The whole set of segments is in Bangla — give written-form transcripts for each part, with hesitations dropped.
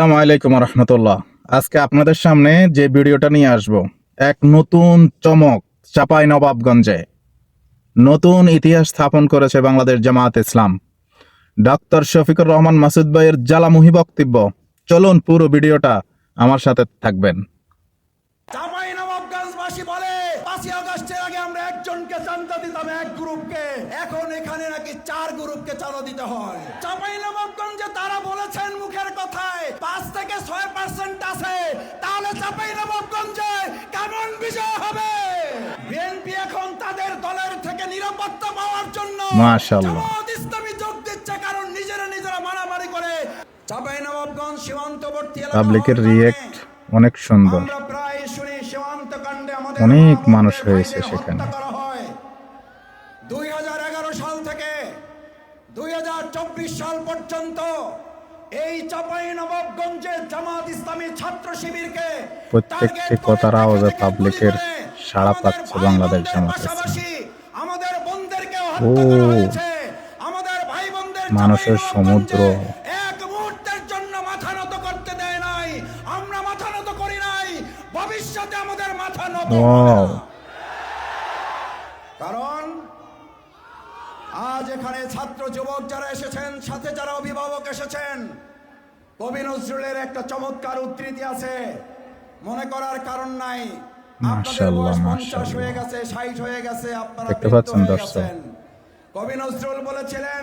আসসালামু আলাইকুম রহমতুল্লাহ। আজকে আপনাদের সামনে যে ভিডিওটা নিয়ে আসব, এক নতুন চমক চাঁপাইনবাবগঞ্জে নতুন ইতিহাস স্থাপন করেছে বাংলাদেশ জামায়াত ইসলাম। ডক্টর শফিকুর রহমান মাসুদ ভাইয়ের জ্বালামুহী বক্তব্য। চলুন পুরো ভিডিওটা আমার সাথে থাকবেন। চাঁপাইনবাবগঞ্জবাসী বলে ৫ই আগস্টের আগে আমরা একজনকে চাঁদা দিতাম এক গ্রুপকে, এখন এখানে নাকি ৪ গ্রুপকে চাঁদা দিতে হয়। চাঁপাইনবাবগঞ্জে তারা বলেছেন মুখের কথায় ৫ থেকে ৬% আছে, তাহলে চাঁপাইনবাবগঞ্জে কেমন বিজয় হবে? বিএনপি এখন তাদের দলের থেকে নিরাপত্তা পাওয়ার জন্য মাশাআল্লাহ, জামাত ইসলামী যোগ দিচ্ছে, কারণ নিজেরা মারামারি করে। চাঁপাইনবাবগঞ্জ সীমান্তবর্তী এলাকা পাবলিকের রিয়েক্ট অনেক সুন্দর, আমরা প্রায় শুনি সীমান্তকাণ্ডে আমাদের অনেক মানুষ হয়েছে সেখানে। 2011 সাল থেকে 2024 সাল পর্যন্ত এই চাঁপাইনবাবগঞ্জে জামাত ইসলামী ছাত্র শিবিরকে প্রত্যেকটি কথার আওয়াজে পাবলিকের সাড়া পাচ্ছে বাংলাদেশ জামাত ইসলাম। আমাদের বোনদেরকে হত্যা করা হয়েছে, আমাদের ভাই বোনদের মানুষের সমুদ্র, এক মুহূর্তের জন্য মাথা নত করতে দেয় নাই। আমরা মাথা নত করি নাই, ভবিষ্যতে আমাদের মাথা নত হবে না। কারণ আজ এখানে ছাত্র যুবক যারা এসেছেন, সাথে যারা অভিভাবক এসেছেন, কবি নজরুলের একটা চমৎকার উদ্ধৃতি আছে, মনে করার কারণ নাই। মাশাআল্লাহ, 50 হয়ে গেছে, 60 হয়ে গেছে, আপনারা দেখতে পাচ্ছেন দর্শক, কবি নজরুল বলেছিলেন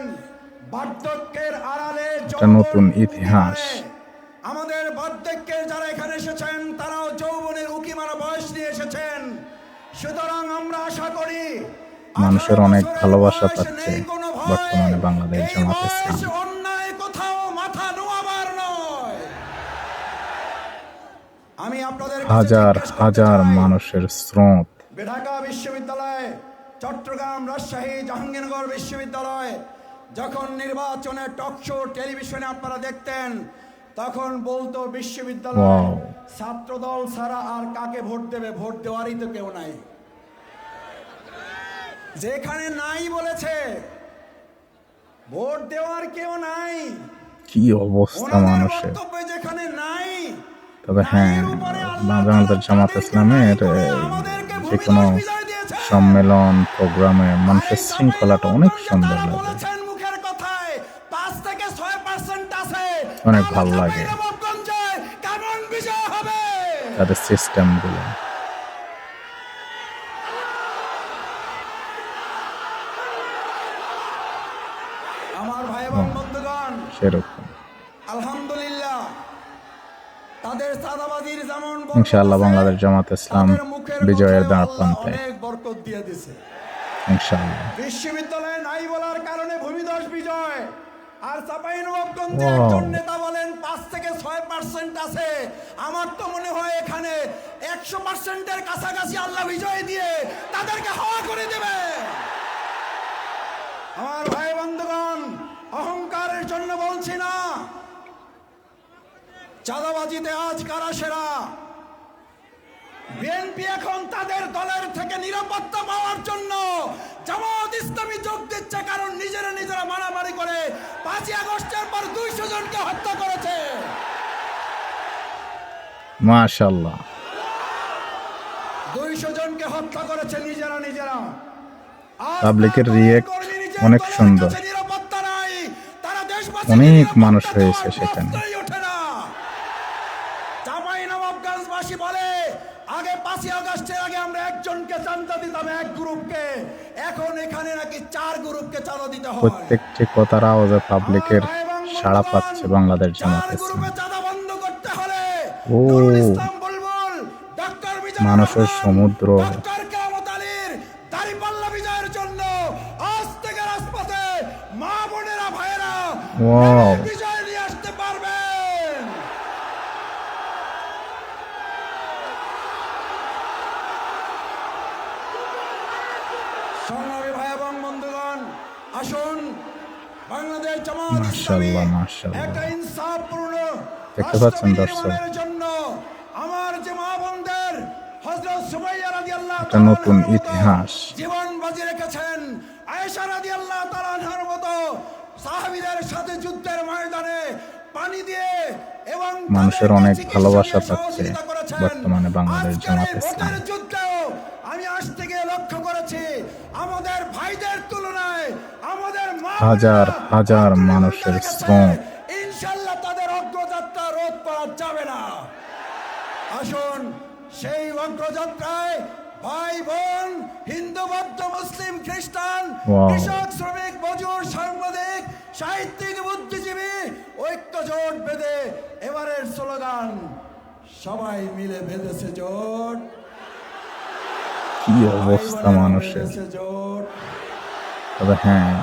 বার্ধক্যের আড়ালে একটা নতুন ইতিহাস। আমাদের বার্ধক্যের যারা এখানে এসেছেন তারাও যৌবনের উকি মারা বয়স নিয়ে এসেছেন। সুতরাং আমরা আশা করি মানুষের অনেক ভালোবাসা পাচ্ছে বর্তমানে বাংলাদেশ জামাত ইসলাম। অন্যায় কোথাও মাথা নোয়াবার নয়। আমি আপনাদের হাজার হাজার মানুষের স্রোত, ঢাকা বিশ্ববিদ্যালয়, চট্টগ্রাম, রাজশাহী, জাহাঙ্গীরনগর বিশ্ববিদ্যালয় যখন নির্বাচনে টক শো টেলিভিশনে আপনারা দেখতেন, তখন বলতো বিশ্ববিদ্যালয় ছাত্রদল ছাড়া আর কাকে ভোট দেবে, ভোট দেওয়ারই তো কেউ নাই। যেখানে নাই বলেছে ভোট দেওয়ার কেউ নাই, কি অবস্থা মানুষের। যেখানে নাই, তবে হ্যাঁ, বাংলাদেশ জামাত ইসলামের যে কোনো সম্মেলন প্রোগ্রামে মানুষের শৃঙ্খলাটা অনেক সুন্দর লাগে, মুখের কথায় ৫ থেকে ৬% আছে, অনেক ভালো লাগে কেমন বিজয় হবে তাদের সিস্টেম গুলো। আমার ভাই এবং বন্ধুগণ, সেরকম আলহামদুলিল্লাহ তাদের সাদাবাজির যেমন ইনশাআল্লাহ বাংলাদেশ জামাত ইসলাম বিজয়ের দ্বার প্রান্তে, অনেক বরকত দিয়ে দিয়েছে ইনশাআল্লাহ। বিশ্ববিদ্যালয়ে নাই বলার কারণে ভূমিধস বিজয়। আর চাঁপাইনবাবগঞ্জে একজন নেতা বলেন ৫ থেকে ৬% আছে। আমার তো মনে হয় এখানে ১০০%-এর কাছাকাছি আল্লাহ বিজয় দিয়ে তাদেরকে হাওয়া করে দেবে। আমার ভাই বন্ধুগণ, অহংকারের জন্য বলছি না, চাঁদাবাজিতে আজ কারা সেরা। বিএনপি এখন তাদের দলের থেকে নিরাপত্তা পাওয়ার জন্য জামাত ইসলামী যোগ দিচ্ছে, কারণ নিজেরা মারামারি করে ৫ই আগস্টের পর ২০০ জনকে হত্যা করেছে। মাশাআল্লাহ, ২০০ জনকে হত্যা করেছে নিজেরা। পাবলিকের রিয়েক্ট অনেক সুন্দর, নিরাপত্তা নাই, তারা দেশবাসী অনেক মানুষ হয়েছে সেখানে। চাঁপাইনবাবগঞ্জবাসী বলে আগে ৫ই আগস্টের আগে আমরা একজনকে চাঁদা দিতাম এক গ্রুপকে, এখন এখানে নাকি ৪ গ্রুপকে চাঁদা দিতে হয়। প্রত্যেকটি কথার আওয়াজে পাবলিকের সাড়া পাচ্ছে বাংলাদেশ জামাত ইসলাম। চাঁদা বন্ধ করতে হলে ও ইসলাম বুলবুল, ডক্টর মানুষের সমুদ্র, ডক্টর কামত আলীর দাঁড়িপাল্লা বিজয়ের জন্য আজ থেকে রাজপথে মা বোনেরা ভাইয়েরা বিজয় নিয়ে আসতে পারবেন। সংগ্রামী ভাই এবং বন্ধুগণ, আসুন বাংলাদেশ জামাত ইসলামী একটা ইনসাফপূর্ণ দেখতে পাচ্ছেন দর্শক, জন্য আমার যে মা বোনদের হযরত সুমাইয়া রাদিয়াল্লাহু একটা নতুন ইতিহাস জীবন বাজি রেখেছেন, আয়েশা রাদিয়াল্লাহু তাআলার মতো সাহাবীদের সাথে যুদ্ধের ময়দানে পানি দিয়ে এবং এবং মানুষের তাদেরকে অনেক চিকিৎসা ভালোবাসা নিয়ে পাচ্ছে সহযোগিতা করেছেন। বর্তমানে বাংলাদেশ আজকের জামাত এই ইসলাম। ভোটের যুদ্ধেও আমি আসতে গিয়ে লক্ষ্য করেছি আমাদের ভাইদের তুলনায় আমাদের মা হাজার বোনেরা হাজার অগ্রণী মানুষের ভূমিকা রেখেছে। শ্রম। ইনশাল্লাহ তাদের অগ্রযাত্রা রোধ করা যাবে না। আসুন সেই অগ্রযাত্রায় ভাই বোন, হিন্দু বৌদ্ধ মুসলিম খ্রিস্টান, Wow. কৃষক শ্রমিক মজুর সাংবাদিক সাহিত্যিক বুদ্ধিজীবী ঐক্য জোট বেঁধে এবারের স্লোগান সবাই মিলে বেঁধেছে জোট, কি অবস্থা ভাই বোনেরা মানুষের। বেঁধেছে জোট। তবে হ্যাঁ,